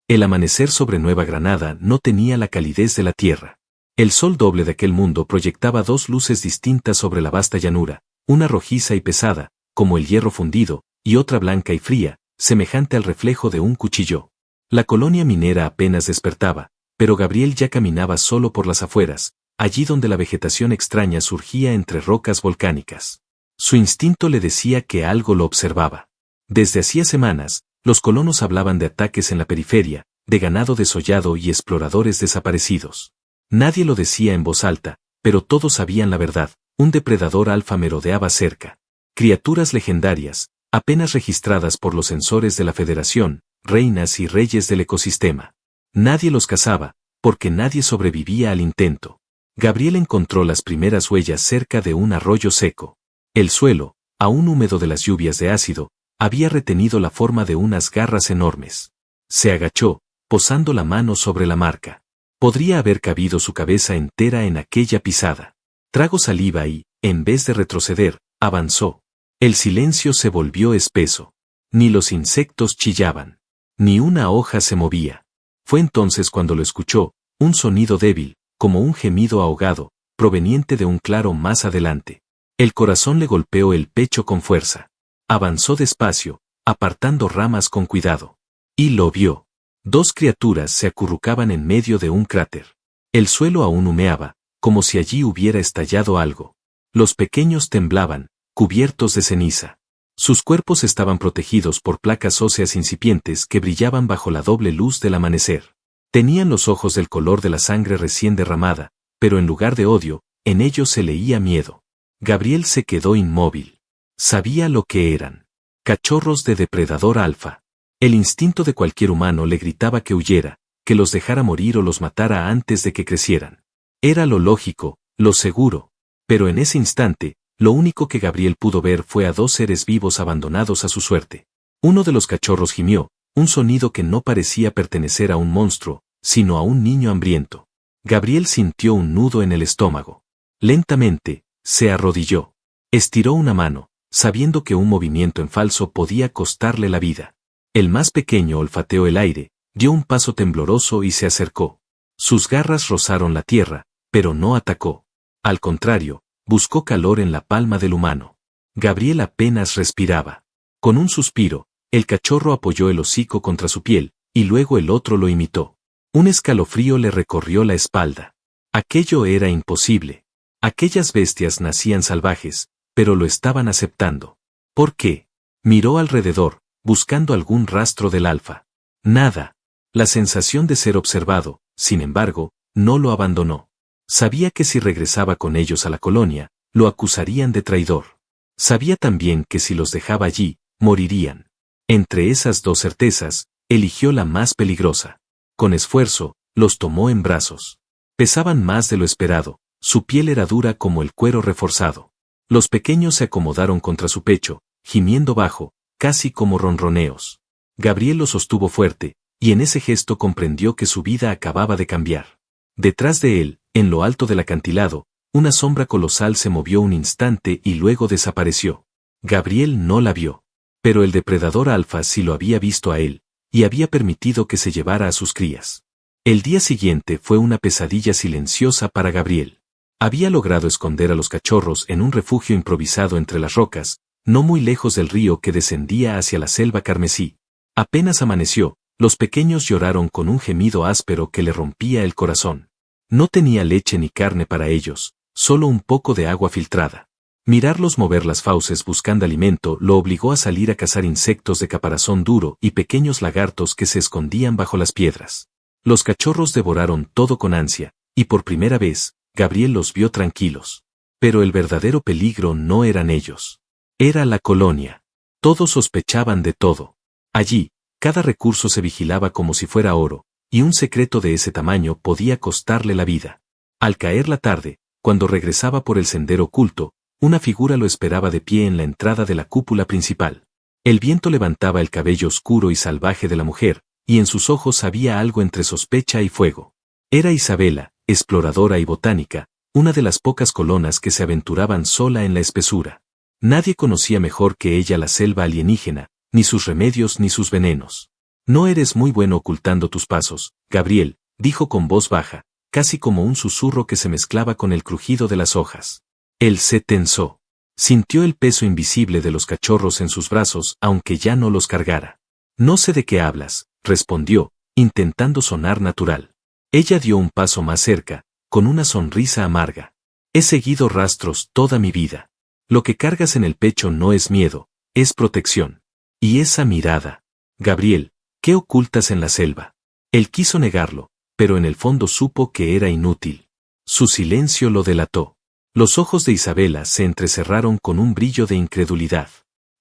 El amanecer sobre Nueva Granada no tenía la calidez de la tierra. El sol doble de aquel mundo proyectaba dos luces distintas sobre la vasta llanura, una rojiza y pesada, como el hierro fundido, y otra blanca y fría, semejante al reflejo de un cuchillo. La colonia minera apenas despertaba, pero Gabriel ya caminaba solo por las afueras, allí donde la vegetación extraña surgía entre rocas volcánicas. Su instinto le decía que algo lo observaba. Desde hacía semanas, los colonos hablaban de ataques en la periferia, de ganado desollado y exploradores desaparecidos. Nadie lo decía en voz alta, pero todos sabían la verdad: un depredador alfa merodeaba cerca. Criaturas legendarias, apenas registradas por los sensores de la Federación, reinas y reyes del ecosistema. Nadie los cazaba, porque nadie sobrevivía al intento. Gabriel encontró las primeras huellas cerca de un arroyo seco. El suelo, aún húmedo de las lluvias de ácido, había retenido la forma de unas garras enormes. Se agachó, posando la mano sobre la marca. Podría haber cabido su cabeza entera en aquella pisada. Tragó saliva y, en vez de retroceder, avanzó. El silencio se volvió espeso. Ni los insectos chillaban. Ni una hoja se movía. Fue entonces cuando lo escuchó, un sonido débil, como un gemido ahogado, proveniente de un claro más adelante. El corazón le golpeó el pecho con fuerza. Avanzó despacio, apartando ramas con cuidado. Y lo vio. Dos criaturas se acurrucaban en medio de un cráter. El suelo aún humeaba, como si allí hubiera estallado algo. Los pequeños temblaban, cubiertos de ceniza. Sus cuerpos estaban protegidos por placas óseas incipientes que brillaban bajo la doble luz del amanecer. Tenían los ojos del color de la sangre recién derramada, pero en lugar de odio, en ellos se leía miedo. Gabriel se quedó inmóvil. Sabía lo que eran. Cachorros de depredador alfa. El instinto de cualquier humano le gritaba que huyera, que los dejara morir o los matara antes de que crecieran. Era lo lógico, lo seguro. Pero en ese instante, lo único que Gabriel pudo ver fue a dos seres vivos abandonados a su suerte. Uno de los cachorros gimió, un sonido que no parecía pertenecer a un monstruo, sino a un niño hambriento. Gabriel sintió un nudo en el estómago. Lentamente, se arrodilló. Estiró una mano, sabiendo que un movimiento en falso podía costarle la vida. El más pequeño olfateó el aire, dio un paso tembloroso y se acercó. Sus garras rozaron la tierra, pero no atacó. Al contrario, buscó calor en la palma del humano. Gabriel apenas respiraba. Con un suspiro, el cachorro apoyó el hocico contra su piel, y luego el otro lo imitó. Un escalofrío le recorrió la espalda. Aquello era imposible. Aquellas bestias nacían salvajes, pero lo estaban aceptando. ¿Por qué? Miró alrededor, buscando algún rastro del alfa. Nada. La sensación de ser observado, sin embargo, no lo abandonó. Sabía que si regresaba con ellos a la colonia, lo acusarían de traidor. Sabía también que si los dejaba allí, morirían. Entre esas dos certezas, eligió la más peligrosa. Con esfuerzo, los tomó en brazos. Pesaban más de lo esperado, su piel era dura como el cuero reforzado. Los pequeños se acomodaron contra su pecho, gimiendo bajo, casi como ronroneos. Gabriel los sostuvo fuerte, y en ese gesto comprendió que su vida acababa de cambiar. Detrás de él, en lo alto del acantilado, una sombra colosal se movió un instante y luego desapareció. Gabriel no la vio. Pero el depredador alfa sí lo había visto a él, y había permitido que se llevara a sus crías. El día siguiente fue una pesadilla silenciosa para Gabriel. Había logrado esconder a los cachorros en un refugio improvisado entre las rocas, no muy lejos del río que descendía hacia la selva carmesí. Apenas amaneció, los pequeños lloraron con un gemido áspero que le rompía el corazón. No tenía leche ni carne para ellos, solo un poco de agua filtrada. Mirarlos mover las fauces buscando alimento lo obligó a salir a cazar insectos de caparazón duro y pequeños lagartos que se escondían bajo las piedras. Los cachorros devoraron todo con ansia, y por primera vez, Gabriel los vio tranquilos. Pero el verdadero peligro no eran ellos. Era la colonia. Todos sospechaban de todo. Allí, cada recurso se vigilaba como si fuera oro, y un secreto de ese tamaño podía costarle la vida. Al caer la tarde, cuando regresaba por el sendero oculto, una figura lo esperaba de pie en la entrada de la cúpula principal. El viento levantaba el cabello oscuro y salvaje de la mujer, y en sus ojos había algo entre sospecha y fuego. Era Isabela, exploradora y botánica, una de las pocas colonas que se aventuraban sola en la espesura. Nadie conocía mejor que ella la selva alienígena, ni sus remedios ni sus venenos. No eres muy bueno ocultando tus pasos, Gabriel, dijo con voz baja, casi como un susurro que se mezclaba con el crujido de las hojas. Él se tensó. Sintió el peso invisible de los cachorros en sus brazos, aunque ya no los cargara. No sé de qué hablas, respondió, intentando sonar natural. Ella dio un paso más cerca, con una sonrisa amarga. He seguido rastros toda mi vida. Lo que cargas en el pecho no es miedo, es protección. Y esa mirada. Gabriel, ¿qué ocultas en la selva? Él quiso negarlo, pero en el fondo supo que era inútil. Su silencio lo delató. Los ojos de Isabela se entrecerraron con un brillo de incredulidad.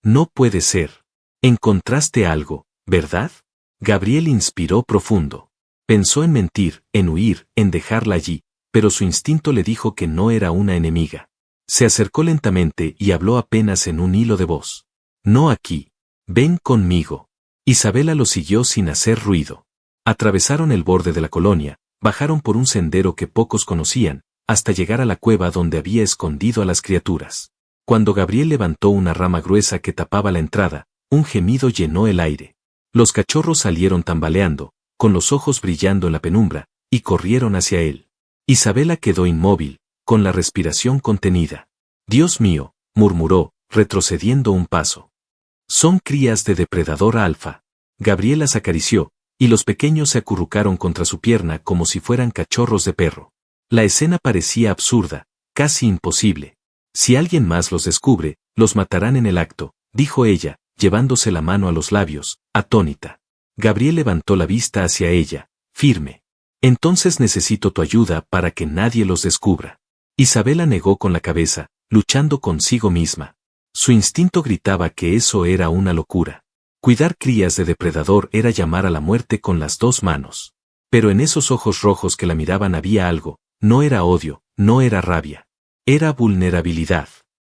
No puede ser. Encontraste algo, ¿verdad? Gabriel inspiró profundo. Pensó en mentir, en huir, en dejarla allí, pero su instinto le dijo que no era una enemiga. Se acercó lentamente y habló apenas en un hilo de voz. No aquí. Ven conmigo. Isabela lo siguió sin hacer ruido. Atravesaron el borde de la colonia, bajaron por un sendero que pocos conocían, hasta llegar a la cueva donde había escondido a las criaturas. Cuando Gabriel levantó una rama gruesa que tapaba la entrada, un gemido llenó el aire. Los cachorros salieron tambaleando, con los ojos brillando en la penumbra, y corrieron hacia él. Isabela quedó inmóvil, con la respiración contenida. Dios mío, murmuró, retrocediendo un paso. Son crías de depredador alfa. Gabriel las acarició, y los pequeños se acurrucaron contra su pierna como si fueran cachorros de perro. La escena parecía absurda, casi imposible. Si alguien más los descubre, los matarán en el acto, dijo ella, llevándose la mano a los labios, atónita. Gabriel levantó la vista hacia ella, firme. Entonces necesito tu ayuda para que nadie los descubra. Isabela negó con la cabeza, luchando consigo misma. Su instinto gritaba que eso era una locura. Cuidar crías de depredador era llamar a la muerte con las dos manos. Pero en esos ojos rojos que la miraban había algo, no era odio, no era rabia. Era vulnerabilidad.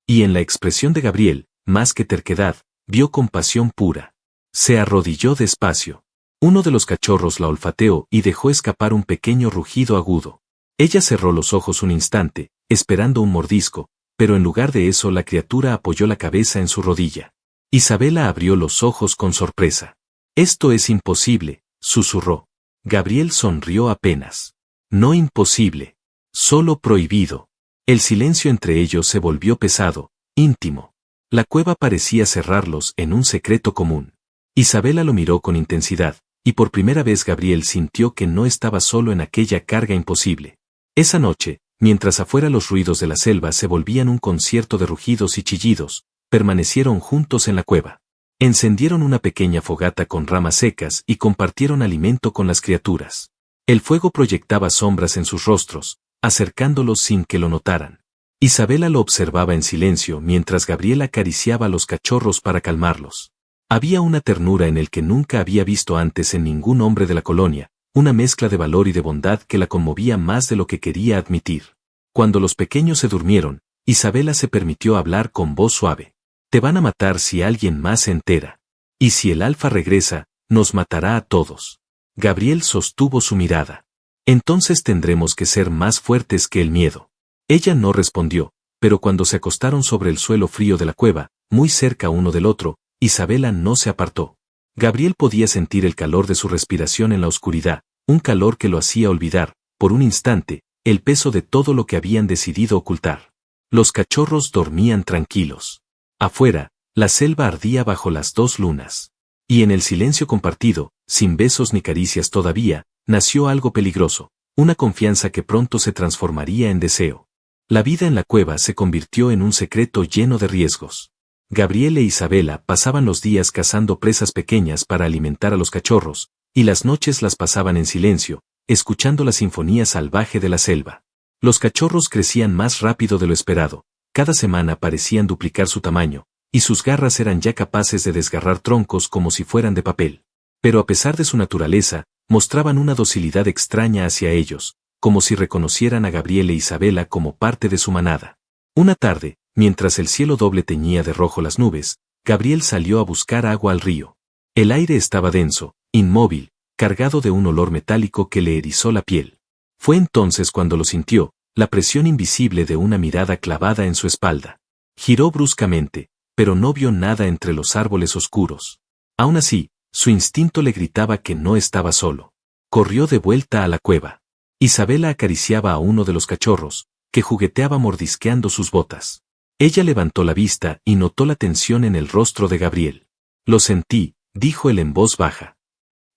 Y en la expresión de Gabriel, más que terquedad, vio compasión pura. Se arrodilló despacio. Uno de los cachorros la olfateó y dejó escapar un pequeño rugido agudo. Ella cerró los ojos un instante, esperando un mordisco, pero en lugar de eso la criatura apoyó la cabeza en su rodilla. Isabela abrió los ojos con sorpresa. Esto es imposible, susurró. Gabriel sonrió apenas. No imposible. Solo prohibido. El silencio entre ellos se volvió pesado, íntimo. La cueva parecía cerrarlos en un secreto común. Isabela lo miró con intensidad, y por primera vez Gabriel sintió que no estaba solo en aquella carga imposible. Esa noche, mientras afuera los ruidos de la selva se volvían un concierto de rugidos y chillidos, permanecieron juntos en la cueva. Encendieron una pequeña fogata con ramas secas y compartieron alimento con las criaturas. El fuego proyectaba sombras en sus rostros, acercándolos sin que lo notaran. Isabela lo observaba en silencio mientras Gabriel acariciaba a los cachorros para calmarlos. Había una ternura en el que nunca había visto antes en ningún hombre de la colonia, una mezcla de valor y de bondad que la conmovía más de lo que quería admitir. Cuando los pequeños se durmieron, Isabela se permitió hablar con voz suave. Te van a matar si alguien más se entera. Y si el alfa regresa, nos matará a todos. Gabriel sostuvo su mirada. Entonces tendremos que ser más fuertes que el miedo. Ella no respondió, pero cuando se acostaron sobre el suelo frío de la cueva, muy cerca uno del otro, Isabela no se apartó. Gabriel podía sentir el calor de su respiración en la oscuridad, un calor que lo hacía olvidar, por un instante, el peso de todo lo que habían decidido ocultar. Los cachorros dormían tranquilos. Afuera, la selva ardía bajo las dos lunas. Y en el silencio compartido, sin besos ni caricias todavía, nació algo peligroso, una confianza que pronto se transformaría en deseo. La vida en la cueva se convirtió en un secreto lleno de riesgos. Gabriel e Isabela pasaban los días cazando presas pequeñas para alimentar a los cachorros, y las noches las pasaban en silencio, escuchando la sinfonía salvaje de la selva. Los cachorros crecían más rápido de lo esperado, cada semana parecían duplicar su tamaño, y sus garras eran ya capaces de desgarrar troncos como si fueran de papel. Pero a pesar de su naturaleza, mostraban una docilidad extraña hacia ellos, como si reconocieran a Gabriel e Isabela como parte de su manada. Una tarde, mientras el cielo doble teñía de rojo las nubes, Gabriel salió a buscar agua al río. El aire estaba denso, inmóvil, cargado de un olor metálico que le erizó la piel. Fue entonces cuando lo sintió, la presión invisible de una mirada clavada en su espalda. Giró bruscamente, pero no vio nada entre los árboles oscuros. Aún así, Su instinto le gritaba que no estaba solo. Corrió de vuelta a la cueva. Isabela acariciaba a uno de los cachorros, que jugueteaba mordisqueando sus botas. Ella levantó la vista y notó la tensión en el rostro de Gabriel. Lo sentí, dijo él en voz baja.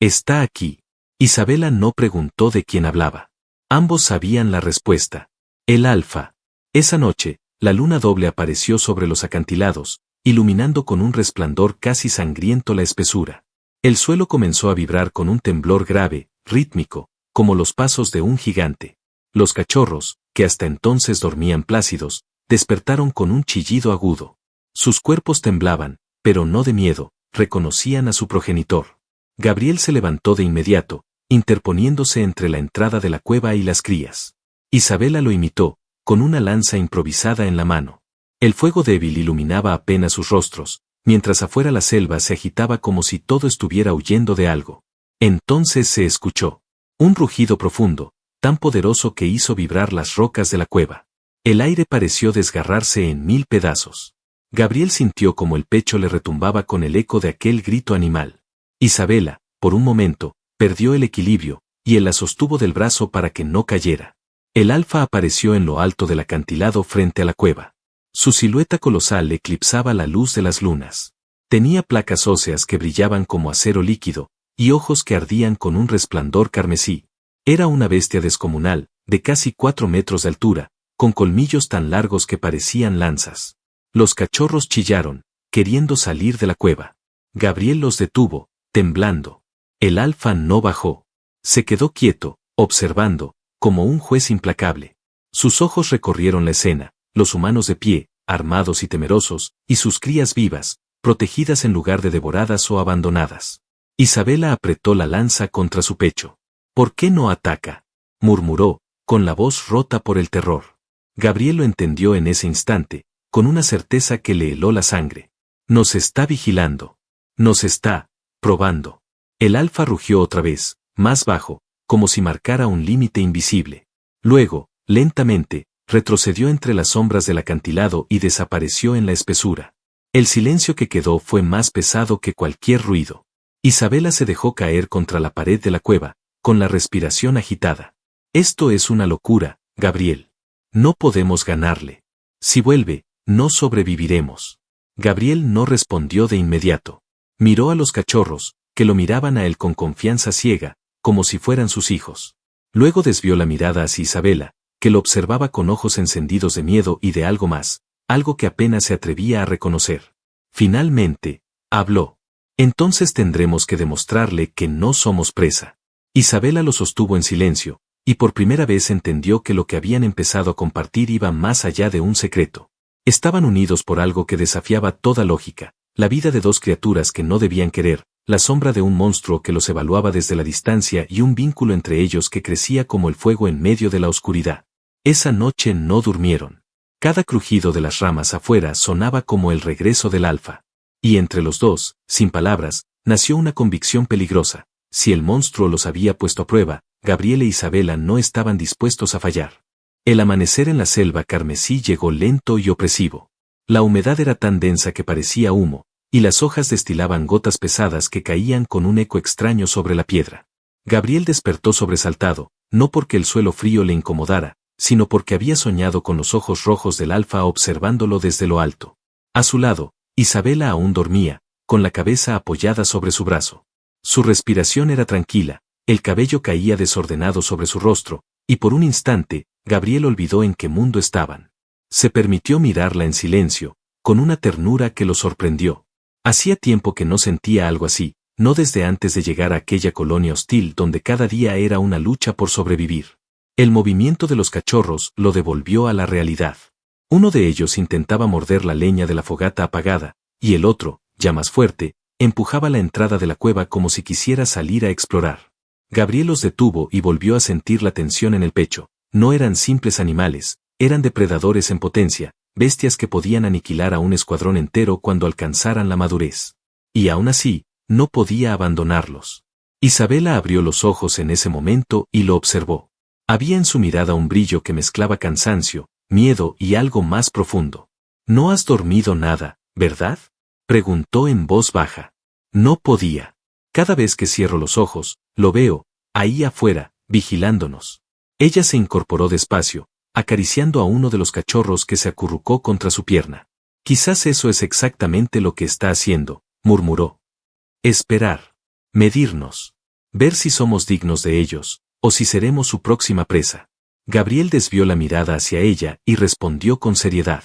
Está aquí. Isabela no preguntó de quién hablaba. Ambos sabían la respuesta. El Alfa. Esa noche, la luna doble apareció sobre los acantilados, iluminando con un resplandor casi sangriento la espesura. El suelo comenzó a vibrar con un temblor grave, rítmico, como los pasos de un gigante. Los cachorros, que hasta entonces dormían plácidos, despertaron con un chillido agudo. Sus cuerpos temblaban, pero no de miedo, reconocían a su progenitor. Gabriel se levantó de inmediato, interponiéndose entre la entrada de la cueva y las crías. Isabela lo imitó, con una lanza improvisada en la mano. El fuego débil iluminaba apenas sus rostros, mientras afuera la selva se agitaba como si todo estuviera huyendo de algo. Entonces se escuchó un rugido profundo, tan poderoso que hizo vibrar las rocas de la cueva. El aire pareció desgarrarse en 1000 pedazos. Gabriel sintió como el pecho le retumbaba con el eco de aquel grito animal. Isabela, por un momento, perdió el equilibrio, y él la sostuvo del brazo para que no cayera. El Alfa apareció en lo alto del acantilado frente a la cueva. Su silueta colosal eclipsaba la luz de las lunas. Tenía placas óseas que brillaban como acero líquido, y ojos que ardían con un resplandor carmesí. Era una bestia descomunal, de casi 4 metros de altura, con colmillos tan largos que parecían lanzas. Los cachorros chillaron, queriendo salir de la cueva. Gabriel los detuvo, temblando. El Alfa no bajó. Se quedó quieto, observando, como un juez implacable. Sus ojos recorrieron la escena, los humanos de pie, armados y temerosos, y sus crías vivas, protegidas en lugar de devoradas o abandonadas. Isabela apretó la lanza contra su pecho. ¿Por qué no ataca?, murmuró, con la voz rota por el terror. Gabriel lo entendió en ese instante, con una certeza que le heló la sangre. Nos está vigilando. Nos está probando. El Alfa rugió otra vez, más bajo, como si marcara un límite invisible. Luego, lentamente, retrocedió entre las sombras del acantilado y desapareció en la espesura. El silencio que quedó fue más pesado que cualquier ruido. Isabela se dejó caer contra la pared de la cueva, con la respiración agitada. Esto es una locura, Gabriel. No podemos ganarle. Si vuelve, no sobreviviremos. Gabriel no respondió de inmediato. Miró a los cachorros, que lo miraban a él con confianza ciega, como si fueran sus hijos. Luego desvió la mirada hacia Isabela, que lo observaba con ojos encendidos de miedo y de algo más, algo que apenas se atrevía a reconocer. Finalmente, habló. Entonces tendremos que demostrarle que no somos presa. Isabela lo sostuvo en silencio, y por primera vez entendió que lo que habían empezado a compartir iba más allá de un secreto. Estaban unidos por algo que desafiaba toda lógica, la vida de dos criaturas que no debían querer, la sombra de un monstruo que los evaluaba desde la distancia y un vínculo entre ellos que crecía como el fuego en medio de la oscuridad. Esa noche no durmieron. Cada crujido de las ramas afuera sonaba como el regreso del Alfa. Y entre los dos, sin palabras, nació una convicción peligrosa. Si el monstruo los había puesto a prueba, Gabriel e Isabela no estaban dispuestos a fallar. El amanecer en la selva carmesí llegó lento y opresivo. La humedad era tan densa que parecía humo, y las hojas destilaban gotas pesadas que caían con un eco extraño sobre la piedra. Gabriel despertó sobresaltado, no porque el suelo frío le incomodara, sino porque había soñado con los ojos rojos del Alfa observándolo desde lo alto. A su lado, Isabela aún dormía, con la cabeza apoyada sobre su brazo. Su respiración era tranquila, el cabello caía desordenado sobre su rostro, y por un instante, Gabriel olvidó en qué mundo estaban. Se permitió mirarla en silencio, con una ternura que lo sorprendió. Hacía tiempo que no sentía algo así, no desde antes de llegar a aquella colonia hostil donde cada día era una lucha por sobrevivir. El movimiento de los cachorros lo devolvió a la realidad. Uno de ellos intentaba morder la leña de la fogata apagada, y el otro, ya más fuerte, empujaba la entrada de la cueva como si quisiera salir a explorar. Gabriel los detuvo y volvió a sentir la tensión en el pecho. No eran simples animales, eran depredadores en potencia, bestias que podían aniquilar a un escuadrón entero cuando alcanzaran la madurez. Y aún así, no podía abandonarlos. Isabela abrió los ojos en ese momento y lo observó. Había en su mirada un brillo que mezclaba cansancio, miedo y algo más profundo. «No has dormido nada, ¿verdad?», preguntó en voz baja. No podía. Cada vez que cierro los ojos, lo veo, ahí afuera, vigilándonos. Ella se incorporó despacio, acariciando a uno de los cachorros que se acurrucó contra su pierna. Quizás eso es exactamente lo que está haciendo, murmuró. Esperar. Medirnos. Ver si somos dignos de ellos, o si seremos su próxima presa. Gabriel desvió la mirada hacia ella y respondió con seriedad.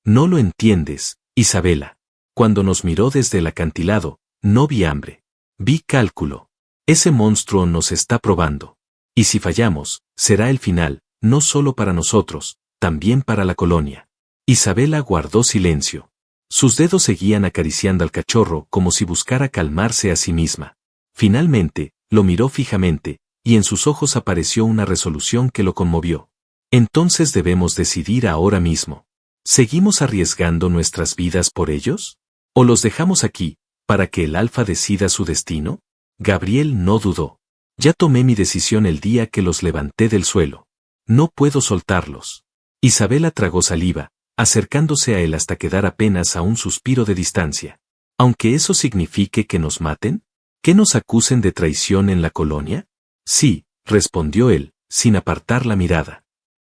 No lo entiendes, Isabela. Cuando nos miró desde el acantilado, no vi hambre. Vi cálculo. Ese monstruo nos está probando. Y si fallamos, será el final, no solo para nosotros, también para la colonia. Isabela guardó silencio. Sus dedos seguían acariciando al cachorro como si buscara calmarse a sí misma. Finalmente, lo miró fijamente, y en sus ojos apareció una resolución que lo conmovió. Entonces debemos decidir ahora mismo. ¿Seguimos arriesgando nuestras vidas por ellos? ¿O los dejamos aquí, para que el Alfa decida su destino? Gabriel no dudó. Ya tomé mi decisión el día que los levanté del suelo. No puedo soltarlos. Isabela tragó saliva, acercándose a él hasta quedar apenas a un suspiro de distancia. Aunque eso signifique que nos maten, ¿que nos acusen de traición en la colonia? Sí, respondió él, sin apartar la mirada.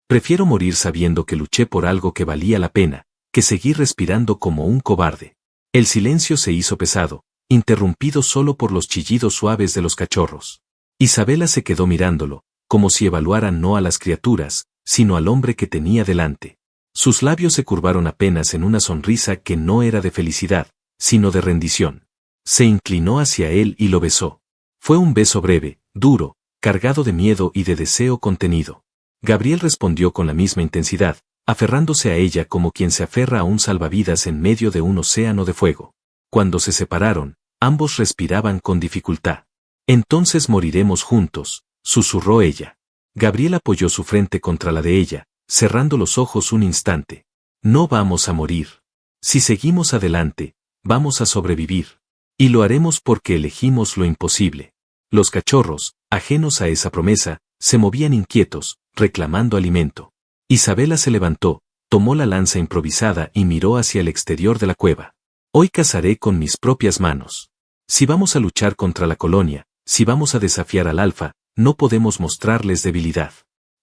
Prefiero morir sabiendo que luché por algo que valía la pena, que seguir respirando como un cobarde. El silencio se hizo pesado, interrumpido solo por los chillidos suaves de los cachorros. Isabela se quedó mirándolo, como si evaluara no a las criaturas, sino al hombre que tenía delante. Sus labios se curvaron apenas en una sonrisa que no era de felicidad, sino de rendición. Se inclinó hacia él y lo besó. Fue un beso breve, duro, cargado de miedo y de deseo contenido. Gabriel respondió con la misma intensidad, aferrándose a ella como quien se aferra a un salvavidas en medio de un océano de fuego. Cuando se separaron, ambos respiraban con dificultad. Entonces moriremos juntos, susurró ella. Gabriel apoyó su frente contra la de ella, cerrando los ojos un instante. No vamos a morir. Si seguimos adelante, vamos a sobrevivir. Y lo haremos porque elegimos lo imposible. Los cachorros, ajenos a esa promesa, se movían inquietos, reclamando alimento. Isabela se levantó, tomó la lanza improvisada y miró hacia el exterior de la cueva. Hoy cazaré con mis propias manos. Si vamos a luchar contra la colonia, si vamos a desafiar al Alfa, no podemos mostrarles debilidad.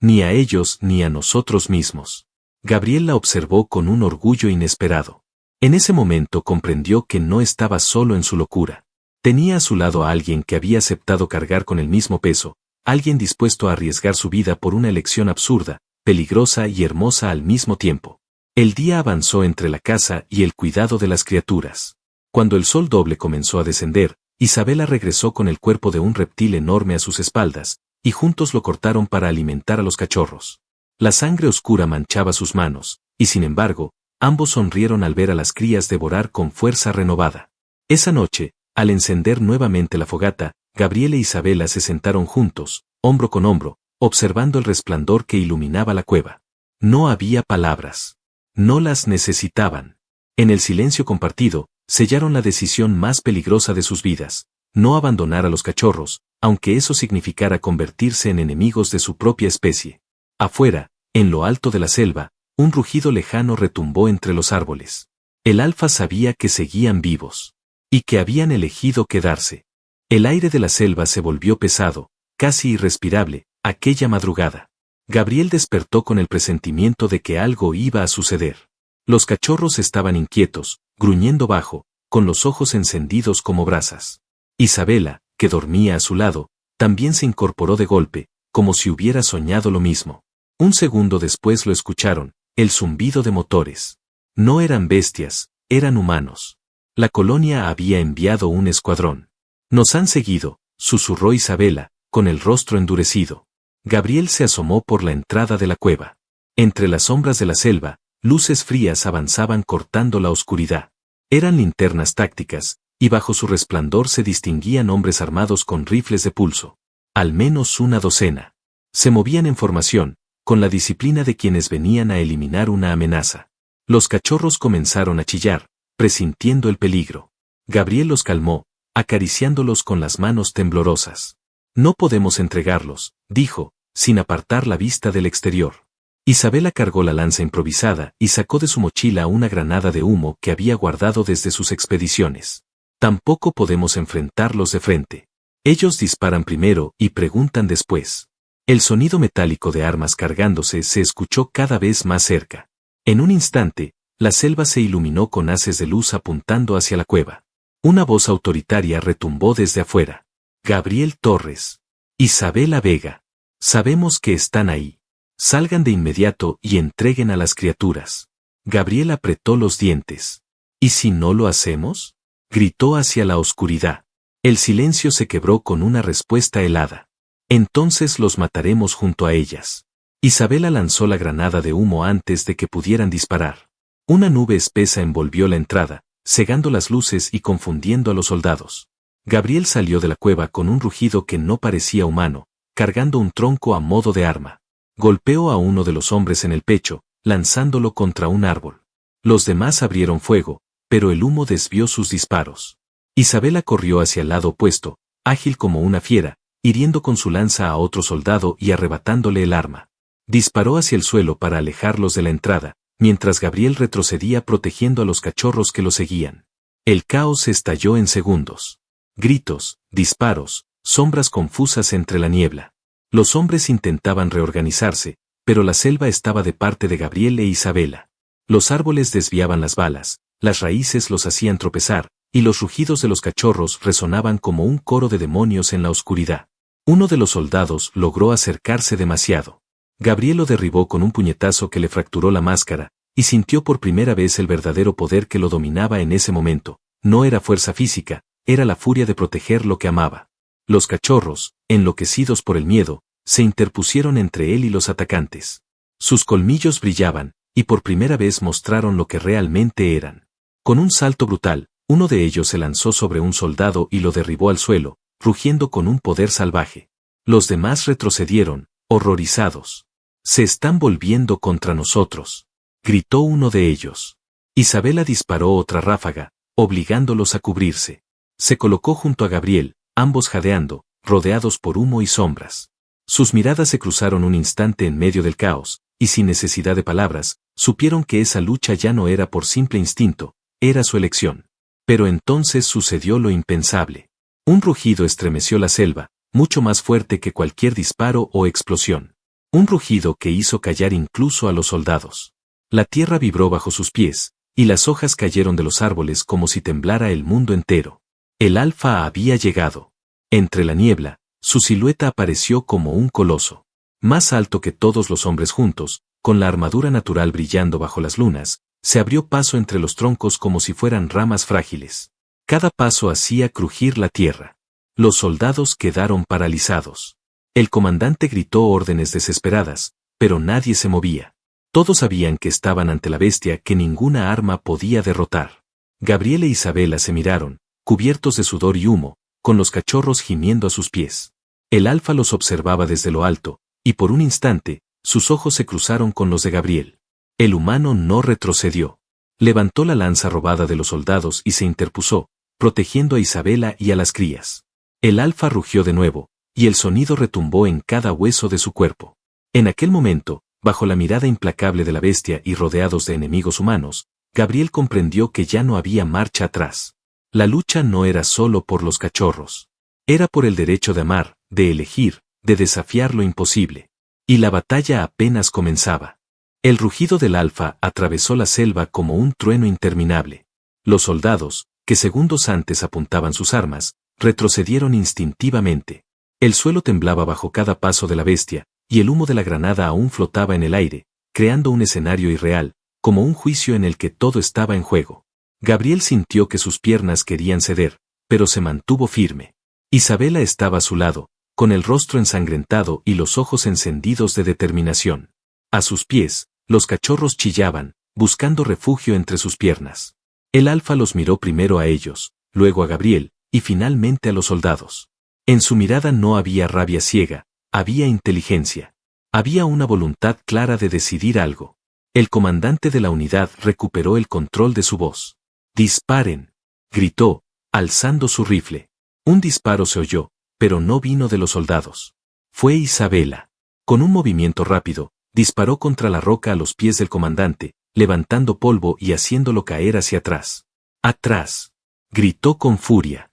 Ni a ellos ni a nosotros mismos. Gabriel la observó con un orgullo inesperado. En ese momento comprendió que no estaba solo en su locura. Tenía a su lado a alguien que había aceptado cargar con el mismo peso, alguien dispuesto a arriesgar su vida por una elección absurda, peligrosa y hermosa al mismo tiempo. El día avanzó entre la caza y el cuidado de las criaturas. Cuando el sol doble comenzó a descender, Isabela regresó con el cuerpo de un reptil enorme a sus espaldas, y juntos lo cortaron para alimentar a los cachorros. La sangre oscura manchaba sus manos, y sin embargo, ambos sonrieron al ver a las crías devorar con fuerza renovada. Esa noche, al encender nuevamente la fogata, Gabriel e Isabela se sentaron juntos, hombro con hombro, observando el resplandor que iluminaba la cueva. No había palabras. No las necesitaban. En el silencio compartido, sellaron la decisión más peligrosa de sus vidas, no abandonar a los cachorros, aunque eso significara convertirse en enemigos de su propia especie. Afuera, en lo alto de la selva, un rugido lejano retumbó entre los árboles. El Alfa sabía que seguían vivos. Y que habían elegido quedarse. El aire de la selva se volvió pesado, casi irrespirable, aquella madrugada. Gabriel despertó con el presentimiento de que algo iba a suceder. Los cachorros estaban inquietos, gruñendo bajo, con los ojos encendidos como brasas. Isabela, que dormía a su lado, también se incorporó de golpe, como si hubiera soñado lo mismo. Un segundo después lo escucharon, el zumbido de motores. No eran bestias, eran humanos. La colonia había enviado un escuadrón. Nos han seguido, susurró Isabela, con el rostro endurecido. Gabriel se asomó por la entrada de la cueva. Entre las sombras de la selva, luces frías avanzaban cortando la oscuridad. Eran linternas tácticas, y bajo su resplandor se distinguían hombres armados con rifles de pulso. Al menos una docena. Se movían en formación, con la disciplina de quienes venían a eliminar una amenaza. Los cachorros comenzaron a chillar, presintiendo el peligro. Gabriel los calmó, acariciándolos con las manos temblorosas. No podemos entregarlos, dijo, sin apartar la vista del exterior. Isabela cargó la lanza improvisada y sacó de su mochila una granada de humo que había guardado desde sus expediciones. Tampoco podemos enfrentarlos de frente. Ellos disparan primero y preguntan después. El sonido metálico de armas cargándose se escuchó cada vez más cerca. En un instante, la selva se iluminó con haces de luz apuntando hacia la cueva. Una voz autoritaria retumbó desde afuera. Gabriel Torres. Isabela Vega. Sabemos que están ahí. Salgan de inmediato y entreguen a las criaturas. Gabriel apretó los dientes. ¿Y si no lo hacemos? Gritó hacia la oscuridad. El silencio se quebró con una respuesta helada. Entonces los mataremos junto a ellas. Isabela lanzó la granada de humo antes de que pudieran disparar. Una nube espesa envolvió la entrada, cegando las luces y confundiendo a los soldados. Gabriel salió de la cueva con un rugido que no parecía humano, cargando un tronco a modo de arma. Golpeó a uno de los hombres en el pecho, lanzándolo contra un árbol. Los demás abrieron fuego, pero el humo desvió sus disparos. Isabela corrió hacia el lado opuesto, ágil como una fiera, hiriendo con su lanza a otro soldado y arrebatándole el arma. Disparó hacia el suelo para alejarlos de la entrada, mientras Gabriel retrocedía protegiendo a los cachorros que lo seguían. El caos estalló en segundos. Gritos, disparos, sombras confusas entre la niebla. Los hombres intentaban reorganizarse, pero la selva estaba de parte de Gabriel e Isabela. Los árboles desviaban las balas, las raíces los hacían tropezar, y los rugidos de los cachorros resonaban como un coro de demonios en la oscuridad. Uno de los soldados logró acercarse demasiado. Gabriel lo derribó con un puñetazo que le fracturó la máscara, y sintió por primera vez el verdadero poder que lo dominaba en ese momento. No era fuerza física, era la furia de proteger lo que amaba. Los cachorros, enloquecidos por el miedo, se interpusieron entre él y los atacantes. Sus colmillos brillaban, y por primera vez mostraron lo que realmente eran. Con un salto brutal, uno de ellos se lanzó sobre un soldado y lo derribó al suelo, rugiendo con un poder salvaje. Los demás retrocedieron, horrorizados. «Se están volviendo contra nosotros», gritó uno de ellos. Isabela disparó otra ráfaga, obligándolos a cubrirse. Se colocó junto a Gabriel, ambos jadeando, rodeados por humo y sombras. Sus miradas se cruzaron un instante en medio del caos, y sin necesidad de palabras, supieron que esa lucha ya no era por simple instinto, era su elección. Pero entonces sucedió lo impensable. Un rugido estremeció la selva, mucho más fuerte que cualquier disparo o explosión. Un rugido que hizo callar incluso a los soldados. La tierra vibró bajo sus pies, y las hojas cayeron de los árboles como si temblara el mundo entero. El alfa había llegado. Entre la niebla, su silueta apareció como un coloso. Más alto que todos los hombres juntos, con la armadura natural brillando bajo las lunas, se abrió paso entre los troncos como si fueran ramas frágiles. Cada paso hacía crujir la tierra. Los soldados quedaron paralizados. El comandante gritó órdenes desesperadas, pero nadie se movía. Todos sabían que estaban ante la bestia que ninguna arma podía derrotar. Gabriel e Isabela se miraron, cubiertos de sudor y humo, con los cachorros gimiendo a sus pies. El alfa los observaba desde lo alto, y por un instante, sus ojos se cruzaron con los de Gabriel. El humano no retrocedió. Levantó la lanza robada de los soldados y se interpuso, protegiendo a Isabela y a las crías. El alfa rugió de nuevo, y el sonido retumbó en cada hueso de su cuerpo. En aquel momento, bajo la mirada implacable de la bestia y rodeados de enemigos humanos, Gabriel comprendió que ya no había marcha atrás. La lucha no era solo por los cachorros. Era por el derecho de amar, de elegir, de desafiar lo imposible. Y la batalla apenas comenzaba. El rugido del alfa atravesó la selva como un trueno interminable. Los soldados, que segundos antes apuntaban sus armas, retrocedieron instintivamente. El suelo temblaba bajo cada paso de la bestia, y el humo de la granada aún flotaba en el aire, creando un escenario irreal, como un juicio en el que todo estaba en juego. Gabriel sintió que sus piernas querían ceder, pero se mantuvo firme. Isabela estaba a su lado, con el rostro ensangrentado y los ojos encendidos de determinación. A sus pies, los cachorros chillaban, buscando refugio entre sus piernas. El alfa los miró primero a ellos, luego a Gabriel, y finalmente a los soldados. En su mirada no había rabia ciega, había inteligencia. Había una voluntad clara de decidir algo. El comandante de la unidad recuperó el control de su voz. «¡Disparen!», gritó, alzando su rifle. Un disparo se oyó, pero no vino de los soldados. Fue Isabela. Con un movimiento rápido, disparó contra la roca a los pies del comandante, levantando polvo y haciéndolo caer hacia atrás. ¡Atrás!, Gritó con furia.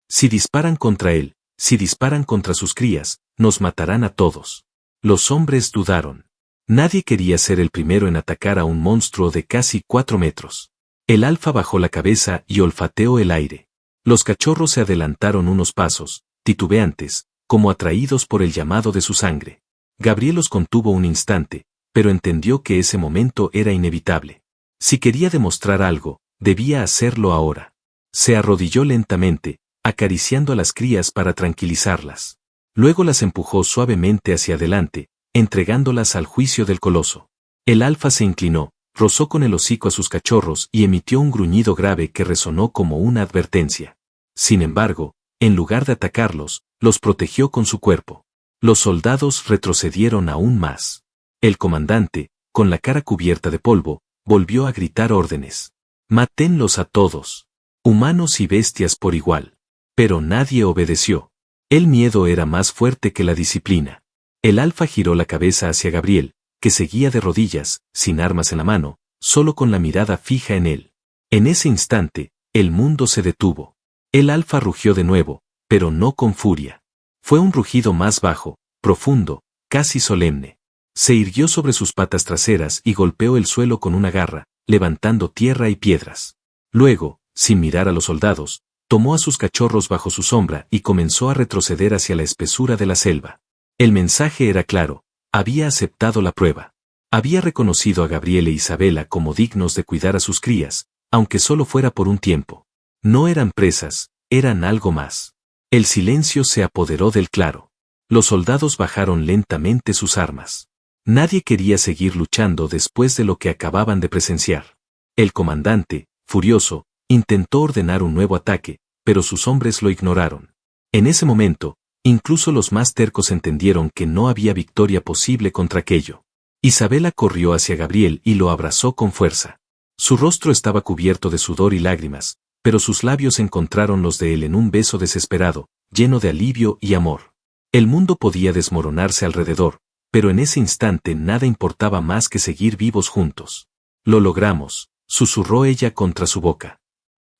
Si disparan contra él, si disparan contra sus crías, nos matarán a todos. Los hombres dudaron. Nadie quería ser el primero en atacar a un monstruo de casi 4 metros. El alfa bajó la cabeza y olfateó el aire. Los cachorros se adelantaron unos pasos, titubeantes, como atraídos por el llamado de su sangre. Gabriel los contuvo un instante, pero entendió que ese momento era inevitable. Si quería demostrar algo, debía hacerlo ahora. Se arrodilló lentamente, acariciando a las crías para tranquilizarlas. Luego las empujó suavemente hacia adelante, entregándolas al juicio del coloso. El alfa se inclinó, rozó con el hocico a sus cachorros y emitió un gruñido grave que resonó como una advertencia. Sin embargo, en lugar de atacarlos, los protegió con su cuerpo. Los soldados retrocedieron aún más. El comandante, con la cara cubierta de polvo, volvió a gritar órdenes. Mátenlos a todos. Humanos y bestias por igual. Pero nadie obedeció. El miedo era más fuerte que la disciplina. El alfa giró la cabeza hacia Gabriel, que seguía de rodillas, sin armas en la mano, solo con la mirada fija en él. En ese instante, el mundo se detuvo. El alfa rugió de nuevo, pero no con furia. Fue un rugido más bajo, profundo, casi solemne. Se irguió sobre sus patas traseras y golpeó el suelo con una garra, levantando tierra y piedras. Luego, sin mirar a los soldados, tomó a sus cachorros bajo su sombra y comenzó a retroceder hacia la espesura de la selva. El mensaje era claro, había aceptado la prueba. Había reconocido a Gabriel e Isabela como dignos de cuidar a sus crías, aunque solo fuera por un tiempo. No eran presas, eran algo más. El silencio se apoderó del claro. Los soldados bajaron lentamente sus armas. Nadie quería seguir luchando después de lo que acababan de presenciar. El comandante, furioso, intentó ordenar un nuevo ataque, pero sus hombres lo ignoraron. En ese momento, incluso los más tercos entendieron que no había victoria posible contra aquello. Isabela corrió hacia Gabriel y lo abrazó con fuerza. Su rostro estaba cubierto de sudor y lágrimas, pero sus labios encontraron los de él en un beso desesperado, lleno de alivio y amor. El mundo podía desmoronarse alrededor, pero en ese instante nada importaba más que seguir vivos juntos. Lo logramos, susurró ella contra su boca.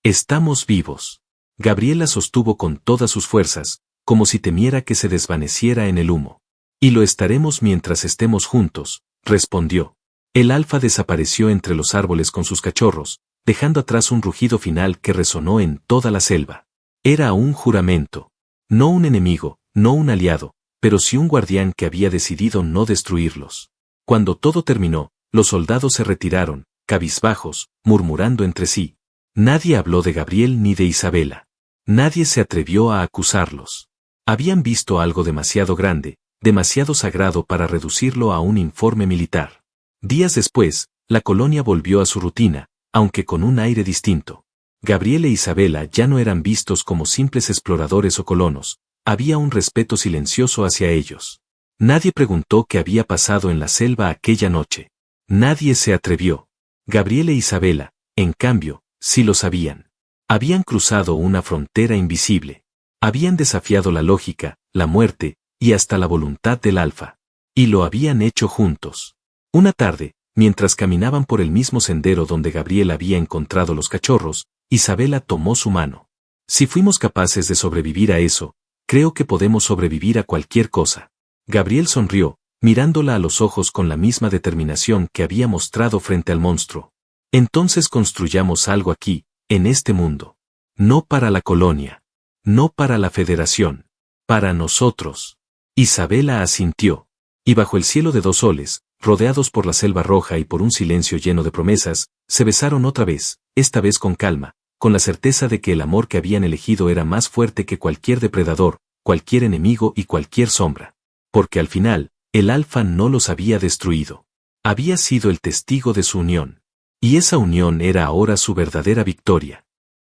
Estamos vivos. Gabriel la sostuvo con todas sus fuerzas, como si temiera que se desvaneciera en el humo. Y lo estaremos mientras estemos juntos, respondió. El alfa desapareció entre los árboles con sus cachorros, dejando atrás un rugido final que resonó en toda la selva. Era un juramento. No un enemigo, no un aliado, pero sí un guardián que había decidido no destruirlos. Cuando todo terminó, los soldados se retiraron, cabizbajos, murmurando entre sí. Nadie habló de Gabriel ni de Isabela. Nadie se atrevió a acusarlos. Habían visto algo demasiado grande, demasiado sagrado para reducirlo a un informe militar. Días después, la colonia volvió a su rutina, aunque con un aire distinto. Gabriel e Isabela ya no eran vistos como simples exploradores o colonos, había un respeto silencioso hacia ellos. Nadie preguntó qué había pasado en la selva aquella noche. Nadie se atrevió. Gabriel e Isabela, en cambio, sí lo sabían. Habían cruzado una frontera invisible. Habían desafiado la lógica, la muerte, y hasta la voluntad del alfa. Y lo habían hecho juntos. Una tarde, mientras caminaban por el mismo sendero donde Gabriel había encontrado los cachorros, Isabela tomó su mano. Si fuimos capaces de sobrevivir a eso, creo que podemos sobrevivir a cualquier cosa. Gabriel sonrió, mirándola a los ojos con la misma determinación que había mostrado frente al monstruo. Entonces construyamos algo aquí, en este mundo. No para la colonia. No para la federación. Para nosotros. Isabela asintió. Y bajo el cielo de 2 soles, rodeados por la selva roja y por un silencio lleno de promesas, se besaron otra vez, esta vez con calma, con la certeza de que el amor que habían elegido era más fuerte que cualquier depredador, cualquier enemigo y cualquier sombra. Porque al final, el alfa no los había destruido. Había sido el testigo de su unión. Y esa unión era ahora su verdadera victoria.